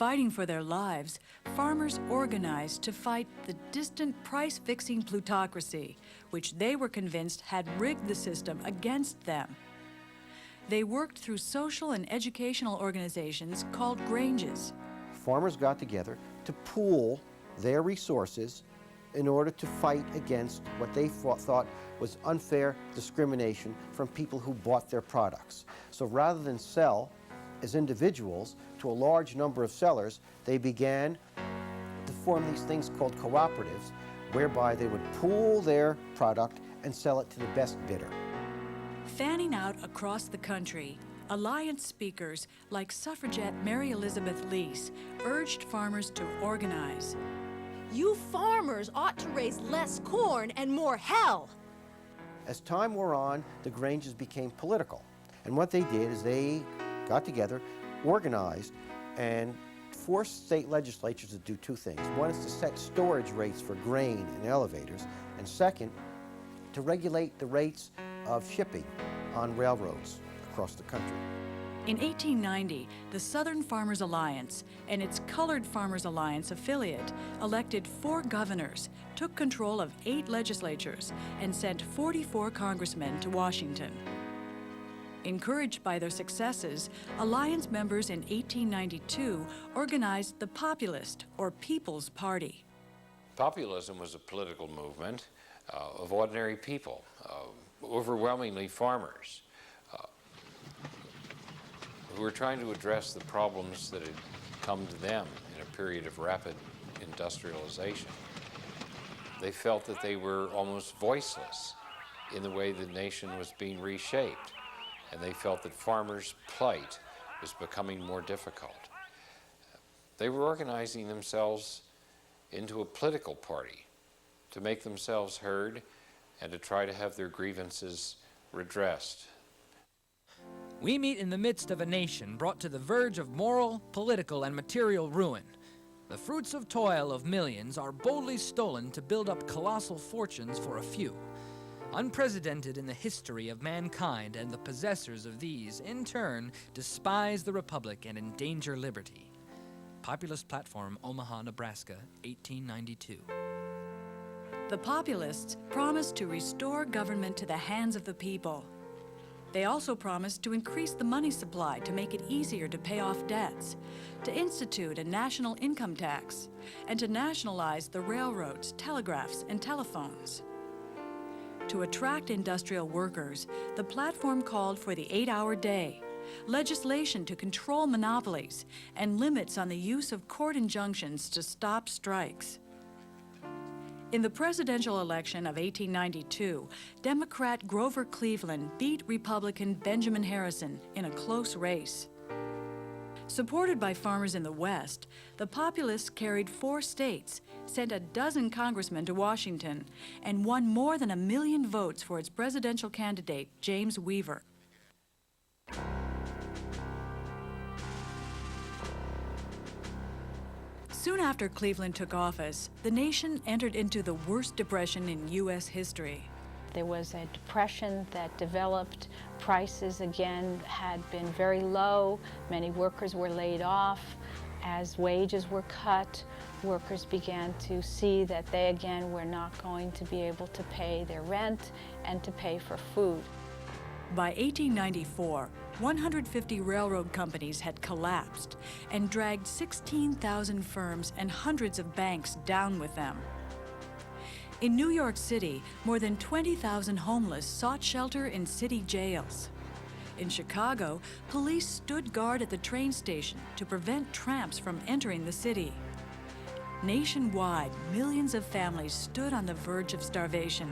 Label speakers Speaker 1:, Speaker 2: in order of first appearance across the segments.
Speaker 1: Fighting for their lives, farmers organized to fight the distant price-fixing plutocracy, which they were convinced had rigged the system against them. They worked through social and educational organizations called granges.
Speaker 2: Farmers got together to pool their resources in order to fight against what they thought was unfair discrimination from people who bought their products. So rather than sell as individuals to a large number of sellers, they began to form these things called cooperatives, whereby they would pool their product and sell it to the best bidder.
Speaker 1: Fanning out across the country, Alliance speakers like suffragette Mary Elizabeth Lease urged farmers to organize.
Speaker 3: You farmers ought to raise less corn and more hell.
Speaker 2: As time wore on, the granges became political. And what they did is they got together, organized, and forced state legislatures to do two things. One is to set storage rates for grain in elevators, and second, to regulate the rates of shipping on railroads across the country.
Speaker 1: In 1890, the Southern Farmers Alliance and its Colored Farmers Alliance affiliate elected 4 governors, took control of 8 legislatures, and sent 44 congressmen to Washington. Encouraged by their successes, Alliance members in 1892 organized the Populist, or People's Party.
Speaker 4: Populism was a political movement of ordinary people, overwhelmingly farmers, who were trying to address the problems that had come to them in a period of rapid industrialization. They felt that they were almost voiceless in the way the nation was being reshaped, and they felt that farmers' plight was becoming more difficult. They were organizing themselves into a political party to make themselves heard and to try to have their grievances redressed.
Speaker 5: We meet in the midst of a nation brought to the verge of moral, political, and material ruin. The fruits of toil of millions are boldly stolen to build up colossal fortunes for a few. Unprecedented in the history of mankind, and the possessors of these, in turn, despise the Republic and endanger liberty. Populist Platform, Omaha, Nebraska, 1892.
Speaker 1: The Populists promised to restore government to the hands of the people. They also promised to increase the money supply to make it easier to pay off debts, to institute a national income tax, and to nationalize the railroads, telegraphs, and telephones. To attract industrial workers, the platform called for the 8-hour day, legislation to control monopolies, and limits on the use of court injunctions to stop strikes. In the presidential election of 1892, Democrat Grover Cleveland beat Republican Benjamin Harrison in a close race. Supported by farmers in the West, the Populists carried 4 states, sent a dozen congressmen to Washington, and won more than 1 million votes for its presidential candidate, James Weaver. Soon after Cleveland took office, the nation entered into the worst depression in U.S. history.
Speaker 6: There was a depression that developed. Prices again had been very low. Many workers were laid off. As wages were cut, workers began to see that they again were not going to be able to pay their rent and to pay for food.
Speaker 1: By 1894, 150 railroad companies had collapsed and dragged 16,000 firms and hundreds of banks down with them. In New York City, more than 20,000 homeless sought shelter in city jails. In Chicago, police stood guard at the train station to prevent tramps from entering the city. Nationwide, millions of families stood on the verge of starvation.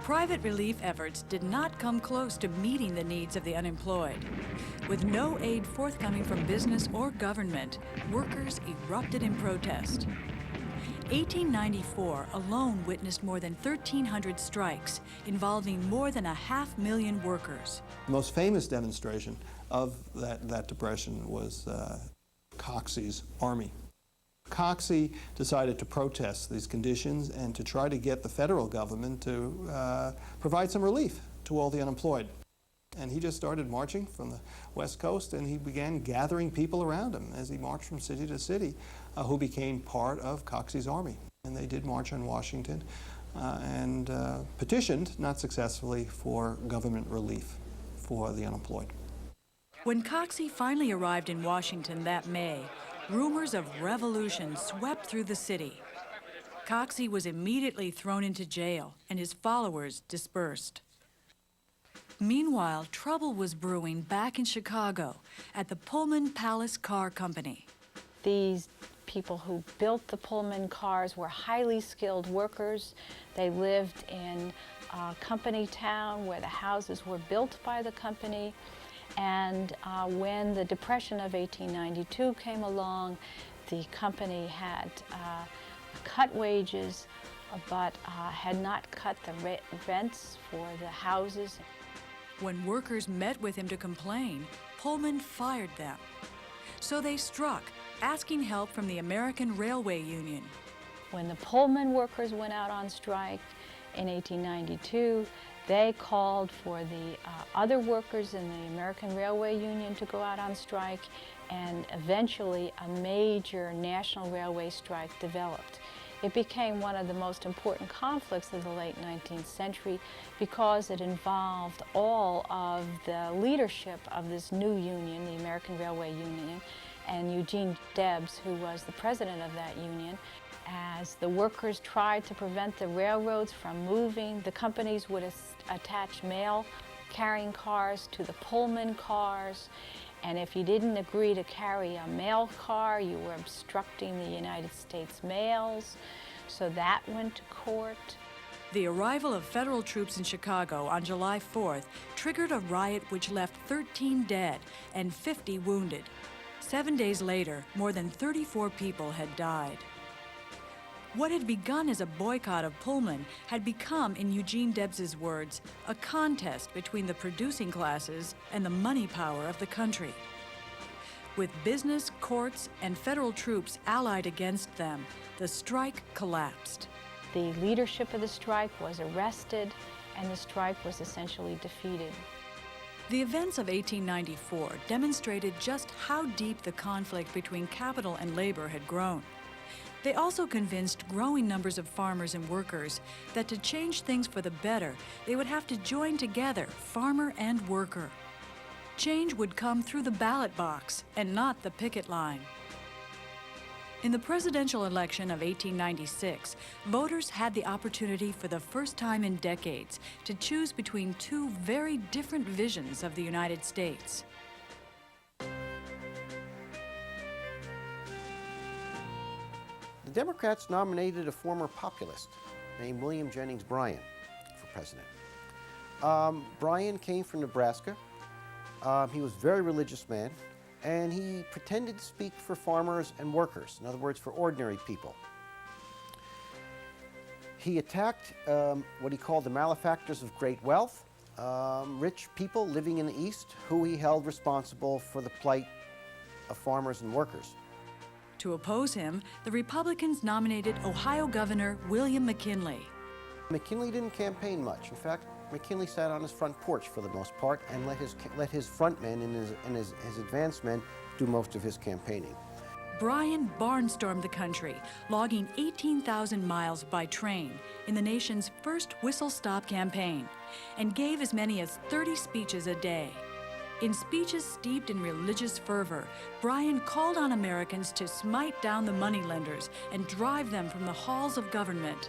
Speaker 1: Private relief efforts did not come close to meeting the needs of the unemployed. With no aid forthcoming from business or government, workers erupted in protest. 1894 alone witnessed more than 1,300 strikes involving more than 500,000 workers.
Speaker 7: The most famous demonstration of that depression was Coxey's Army. Coxey decided to protest these conditions and to try to get the federal government to provide some relief to all the unemployed. And he just started marching from the West Coast, and he began gathering people around him as he marched from city to city who became part of Coxey's army. And they did march on Washington and petitioned, not successfully, for government relief for the unemployed.
Speaker 1: When Coxey finally arrived in Washington that May, rumors of revolution swept through the city. Coxey was immediately thrown into jail, and his followers dispersed. Meanwhile, trouble was brewing back in Chicago at the Pullman Palace Car Company.
Speaker 6: These people who built the Pullman cars were highly skilled workers. They lived in company town where the houses were built by the company. And when the Depression of 1892 came along, the company had cut wages, but had not cut the rents for the houses.
Speaker 1: When workers met with him to complain, Pullman fired them. So they struck, asking help from the American Railway Union.
Speaker 6: When the Pullman workers went out on strike in 1892, they called for the other workers in the American Railway Union to go out on strike, and eventually a major national railway strike developed. It became one of the most important conflicts of the late 19th century because it involved all of the leadership of this new union, the American Railway Union, and Eugene Debs, who was the president of that union. As the workers tried to prevent the railroads from moving, the companies would attach mail-carrying cars to the Pullman cars. And if you didn't agree to carry a mail car, you were obstructing the United States mails. So that went to court.
Speaker 1: The arrival of federal troops in Chicago on July 4th triggered a riot which left 13 dead and 50 wounded. 7 days later, more than 34 people had died. What had begun as a boycott of Pullman had become, in Eugene Debs's words, a contest between the producing classes and the money power of the country. With business, courts, and federal troops allied against them, the strike collapsed.
Speaker 6: The leadership of the strike was arrested, and the strike was essentially defeated.
Speaker 1: The events of 1894 demonstrated just how deep the conflict between capital and labor had grown. They also convinced growing numbers of farmers and workers that to change things for the better, they would have to join together, farmer and worker. Change would come through the ballot box and not the picket line. In the presidential election of 1896, voters had the opportunity for the first time in decades to choose between two very different visions of the United States.
Speaker 2: The Democrats nominated a former populist named William Jennings Bryan for president. Bryan came from Nebraska. He was a very religious man, and he pretended to speak for farmers and workers, in other words, for ordinary people. He attacked what he called the malefactors of great wealth, rich people living in the East who he held responsible for the plight of farmers and workers.
Speaker 1: To oppose him, the Republicans nominated Ohio Governor William McKinley.
Speaker 2: McKinley didn't campaign much. In fact, McKinley sat on his front porch for the most part and let his front men and his advance men do most of his campaigning.
Speaker 1: Bryan barnstormed the country, logging 18,000 miles by train in the nation's first whistle-stop campaign, and gave as many as 30 speeches a day. In speeches steeped in religious fervor, Bryan called on Americans to smite down the moneylenders and drive them from the halls of government.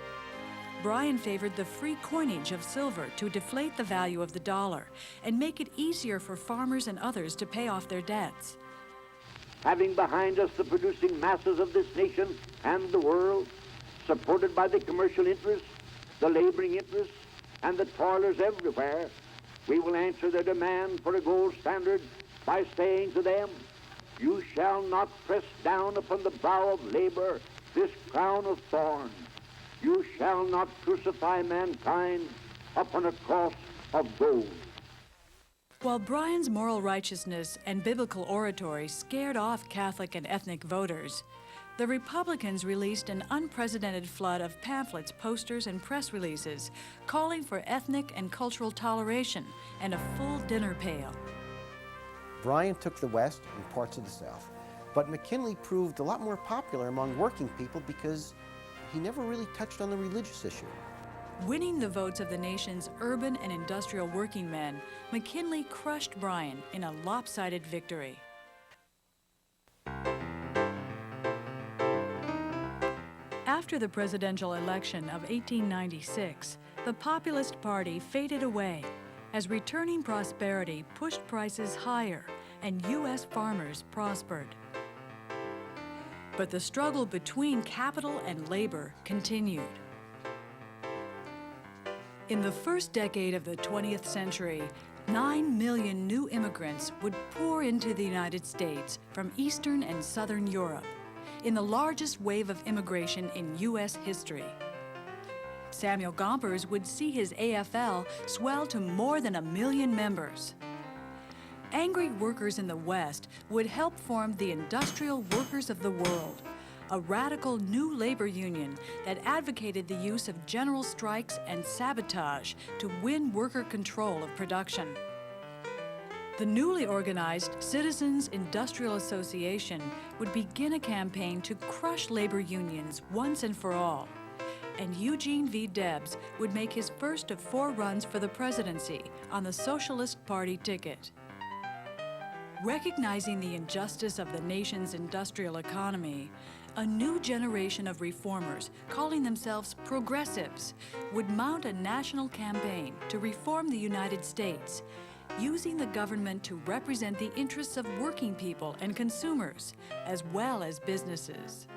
Speaker 1: Bryan favored the free coinage of silver to deflate the value of the dollar and make it easier for farmers and others to pay off their debts.
Speaker 8: Having behind us the producing masses of this nation and the world, supported by the commercial interests, the laboring interests, and the toilers everywhere, we will answer their demand for a gold standard by saying to them, you shall not press down upon the brow of labor this crown of thorns. You shall not crucify mankind upon a cross of gold.
Speaker 1: While Bryan's moral righteousness and biblical oratory scared off Catholic and ethnic voters, the Republicans released an unprecedented flood of pamphlets, posters, and press releases calling for ethnic and cultural toleration and a full dinner pail.
Speaker 2: Bryan took the West and parts of the South, but McKinley proved a lot more popular among working people because he never really touched on the religious issue.
Speaker 1: Winning the votes of the nation's urban and industrial working men, McKinley crushed Bryan in a lopsided victory. After the presidential election of 1896, the Populist Party faded away as returning prosperity pushed prices higher and U.S. farmers prospered. But the struggle between capital and labor continued. In the first decade of the 20th century, 9 million new immigrants would pour into the United States from Eastern and Southern Europe, in the largest wave of immigration in U.S. history. Samuel Gompers would see his AFL swell to more than 1 million members. Angry workers in the West would help form the Industrial Workers of the World, a radical new labor union that advocated the use of general strikes and sabotage to win worker control of production. The newly organized Citizens Industrial Association would begin a campaign to crush labor unions once and for all, and Eugene V. Debs would make his first of 4 runs for the presidency on the Socialist Party ticket. Recognizing the injustice of the nation's industrial economy, a new generation of reformers, calling themselves progressives, would mount a national campaign to reform the United States, using the government to represent the interests of working people and consumers, as well as businesses.